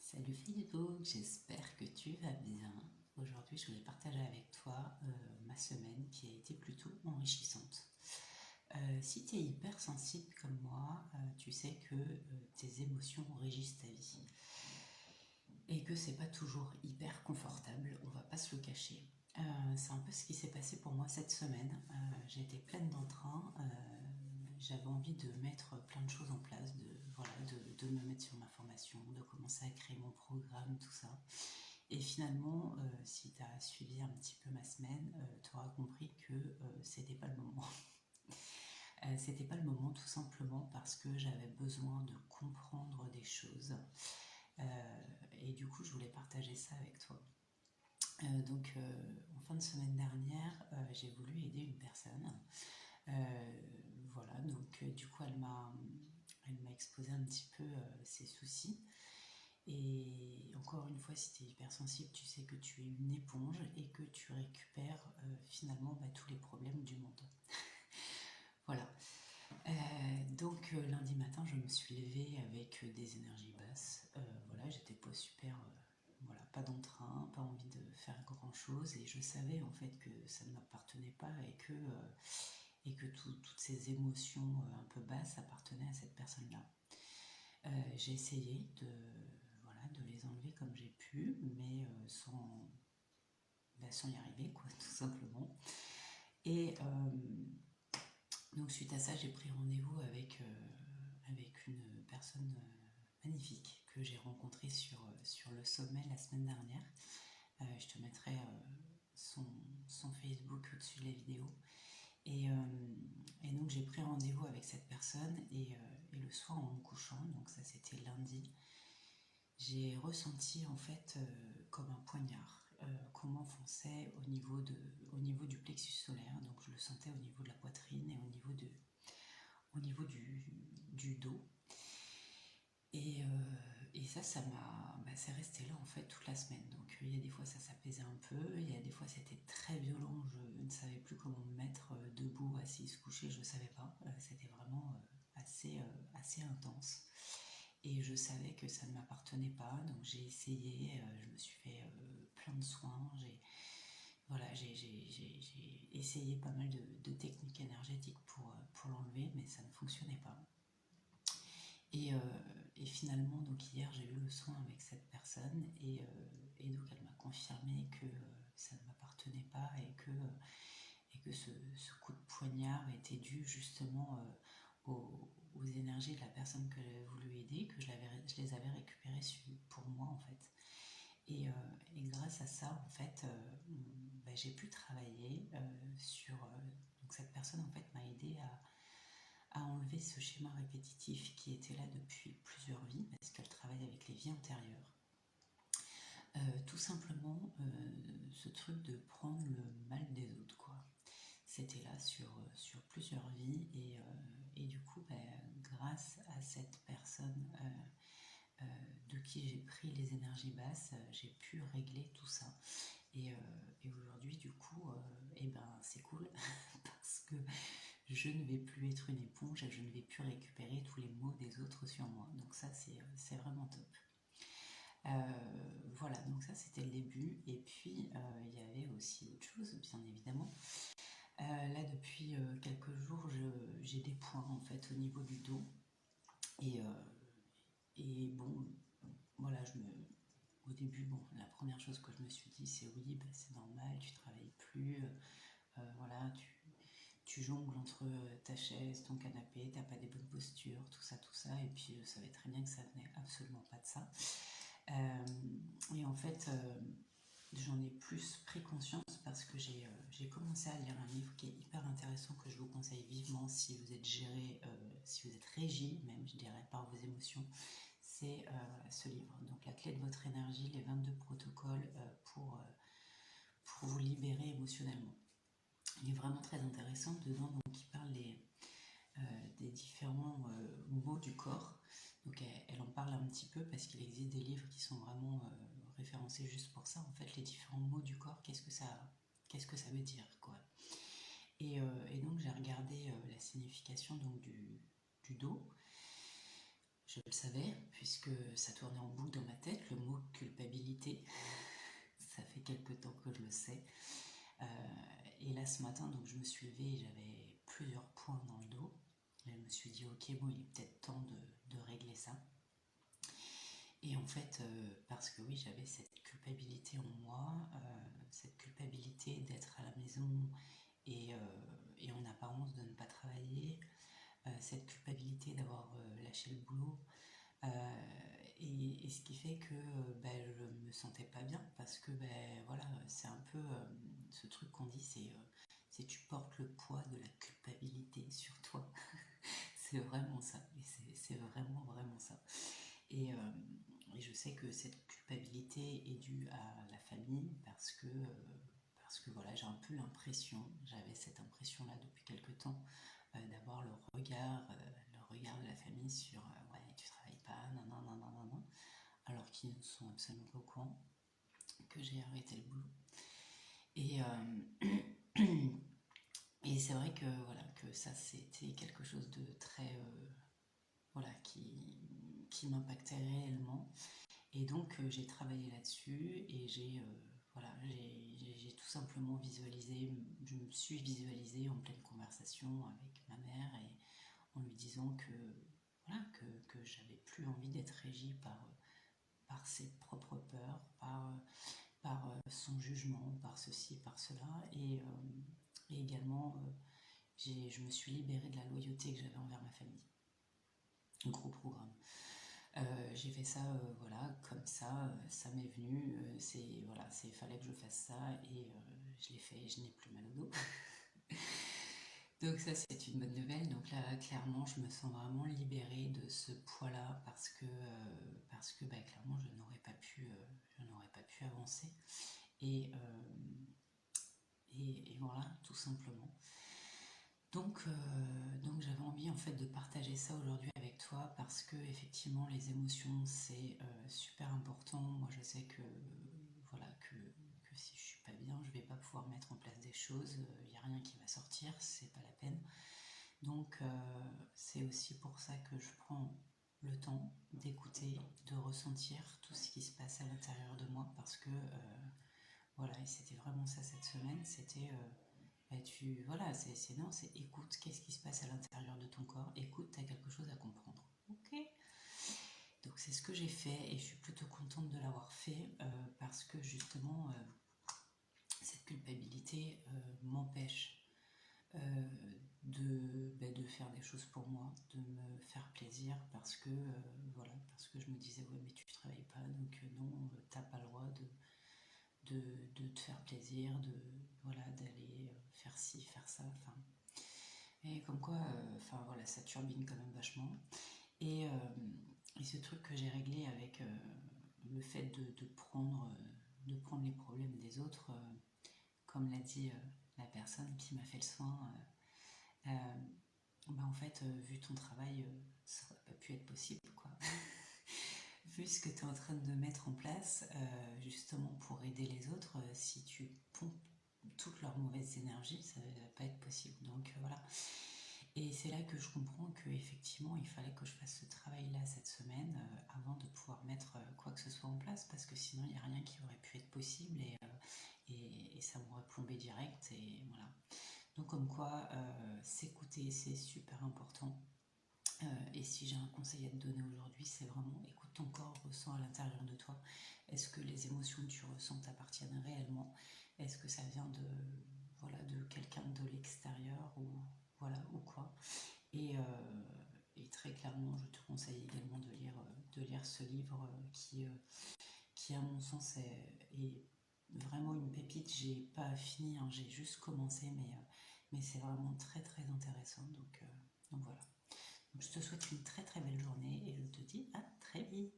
Salut Facebook, j'espère que tu vas bien. Aujourd'hui, je voulais partager avec toi ma semaine qui a été plutôt enrichissante. Si tu es hypersensible comme moi, tu sais que tes émotions régissent ta vie et que c'est pas toujours hyper confortable, on va pas se le cacher. C'est un peu ce qui s'est passé pour moi cette semaine. J'étais pleine d'entrain, j'avais envie de mettre plein de choses en place, de me mettre sur ma formation, de commencer à créer mon programme, tout ça. Et finalement, si tu as suivi un petit peu ma semaine, tu auras compris que c'était pas le moment. C'était pas le moment tout simplement parce que j'avais besoin de comprendre des choses. Et du coup, je voulais partager ça avec toi. En fin de semaine dernière, j'ai voulu aider une personne. Voilà, donc du coup, elle m'a exposé un petit peu ses soucis. Et encore une fois, si tu es hypersensible, tu sais que tu es une éponge et que tu récupères finalement tous les problèmes du monde. Voilà. Lundi matin, je me suis levée avec des énergies basses. Voilà, j'étais pas super. Voilà, pas d'entrain, pas envie de faire grand chose. Et je savais en fait que ça ne m'appartenait pas et que toutes ces émotions un peu basses appartenaient à cette personne-là. J'ai essayé de les enlever comme j'ai pu, mais sans y arriver, quoi, tout simplement. Et donc suite à ça, j'ai pris rendez-vous avec une personne magnifique que j'ai rencontrée sur le sommet la semaine dernière. Je te mettrai son Facebook au-dessus de la vidéo. Et donc j'ai pris rendez-vous avec cette personne et le soir en me couchant, donc ça c'était lundi, j'ai ressenti en fait comme un poignard qu'on m'enfonçait au niveau du plexus solaire, donc je le sentais au niveau de la poitrine et au niveau du dos. Et ça m'a, c'est resté là en fait toute la semaine. Donc il y a des fois ça s'apaisait un peu, il y a des fois c'était très violent, je ne savais plus comment me mettre debout, assise, couchée, je ne savais pas. C'était vraiment assez intense. Et je savais que ça ne m'appartenait pas, donc j'ai essayé, je me suis fait plein de soins, j'ai essayé pas mal de techniques énergétiques pour l'enlever, mais ça ne fonctionnait pas. Et finalement, donc hier, j'ai eu le soin avec cette personne et donc elle m'a confirmé que ça ne m'appartenait pas et que ce coup de poignard était dû justement aux énergies de la personne que j'avais voulu aider, que je les avais récupérées pour moi en fait. Et grâce à ça, en fait, j'ai pu travailler sur... donc cette personne en fait m'a aidé à enlever ce schéma répétitif qui était là depuis plusieurs vies, parce qu'elle travaille avec les vies antérieures. Tout simplement, ce truc de prendre le mal des autres, quoi. C'était là sur plusieurs vies, et du coup, grâce à cette personne de qui j'ai pris les énergies basses, j'ai pu régler tout ça. Et aujourd'hui, du coup, c'est cool parce que je ne vais plus être une éponge et je ne vais plus récupérer tous les maux des autres sur moi. Donc ça, c'est vraiment top. Voilà, donc ça c'était le début. Et puis il y avait aussi autre chose, bien évidemment. Là, depuis quelques jours, j'ai des points en fait au niveau du dos. Et bon, voilà, au début, la première chose que je me suis dit, c'est oui, c'est normal, tu travailles plus, voilà, tu jongles entre ta chaise, ton canapé, t'as pas des bonnes postures, tout ça, et puis je savais très bien que ça venait absolument pas de ça. Et en fait, j'en ai plus pris conscience parce que j'ai commencé à lire un livre qui est hyper intéressant, que je vous conseille vivement si vous êtes géré, si vous êtes régi, même je dirais, par vos émotions. C'est ce livre, donc La clé de votre énergie, les 22 protocoles pour vous libérer émotionnellement. Il est vraiment très intéressant. Dedans, donc, il parle des différents mots du corps. Donc elle en parle un petit peu parce qu'il existe des livres qui sont vraiment référencés juste pour ça. En fait, les différents mots du corps, qu'est-ce que ça veut dire, quoi. Et donc j'ai regardé la signification donc, du dos. Je le savais, puisque ça tournait en boucle dans ma tête, le ce matin, donc je me suis levée et j'avais plusieurs points dans le dos. Et je me suis dit, ok, bon, il est peut-être temps de régler ça. Et en fait, parce que oui, j'avais cette culpabilité en moi, cette culpabilité d'être à la maison et en apparence de ne pas travailler, cette culpabilité d'avoir lâché le boulot. Et ce qui fait que je me sentais pas bien parce que voilà, c'est un peu ce truc qu'on dit, c'est tu portes le poids de la culpabilité sur toi. C'est vraiment ça, et c'est vraiment vraiment ça. Et, euh, et je sais que cette culpabilité est due à la famille parce que voilà, j'ai un peu l'impression, j'avais cette impression-là depuis quelque temps, d'avoir le regard de la famille sur ouais, tu travailles pas, non, non, non, non, non, non, alors qu'ils ne sont absolument pas au courant que j'ai arrêté le boulot. Et, et c'est vrai que voilà, que ça c'était quelque chose de très voilà, qui m'impactait réellement. Et donc j'ai travaillé là-dessus et voilà, j'ai tout simplement visualisé, je me suis visualisée en pleine conversation avec ma mère et en lui disant que voilà, que j'avais plus envie d'être régie par ses propres peurs, par son jugement, par ceci, par cela. Et également, je me suis libérée de la loyauté que j'avais envers ma famille. Un gros programme. J'ai fait ça, voilà, comme ça m'est venu, voilà, fallait que je fasse ça et je l'ai fait et je n'ai plus mal au dos. Donc ça c'est une bonne nouvelle. Donc là clairement je me sens vraiment libérée de ce poids-là parce que clairement je n'aurais pas pu avancer et, et voilà tout simplement. Donc j'avais envie en fait de partager ça aujourd'hui avec toi parce que effectivement les émotions c'est super important. Moi je sais que voilà que si je suis pas bien, je vais pas pouvoir mettre en place des choses, il n'y a rien qui va sortir, c'est pas la peine. Donc c'est aussi pour ça que je prends le temps d'écouter, de ressentir tout ce qui se passe à l'intérieur de moi parce que voilà, et c'était vraiment ça cette semaine, c'était voilà, non, c'est écoute, qu'est-ce qui se passe à l'intérieur de ton corps, écoute, tu as quelque chose à comprendre. Ok. Donc c'est ce que j'ai fait et je suis plutôt contente de l'avoir fait parce que justement cette culpabilité m'empêche de faire des choses pour moi, de me faire plaisir parce que voilà, parce que je me disais ouais mais tu travailles pas donc non, t'as pas le droit de te faire plaisir, voilà, d'aller faire ci, faire ça, enfin. Et comme quoi, enfin voilà, ça turbine quand même vachement. Et, ce truc que j'ai réglé avec le fait de prendre les problèmes des autres, comme l'a dit la personne qui m'a fait le soin, en fait, vu ton travail, ça aurait pas pu être possible, quoi. Vu ce que tu es en train de mettre en place, justement pour aider les autres, si tu pompes toutes leurs mauvaises énergies, ça ne va pas être possible. Donc voilà. Et c'est là que je comprends qu'effectivement, il fallait que je fasse ce travail-là cette semaine avant de pouvoir mettre quoi que ce soit en place, parce que sinon, il n'y a rien qui aurait pu être possible et ça m'aurait plombé direct. Et voilà. Donc comme quoi, s'écouter, c'est super important. Et si j'ai un conseil à te donner aujourd'hui, c'est vraiment écoute ton corps, ressens à l'intérieur de toi. Est-ce que les émotions que tu ressens t'appartiennent réellement? Est-ce que ça vient voilà, de quelqu'un de l'extérieur ou, voilà, ou quoi? Et très clairement, je te conseille également de lire ce livre qui à mon sens, est vraiment une pépite. J'ai pas fini, hein, j'ai juste commencé, mais c'est vraiment très très intéressant. Donc voilà. Je te souhaite une très très belle journée et je te dis à très vite.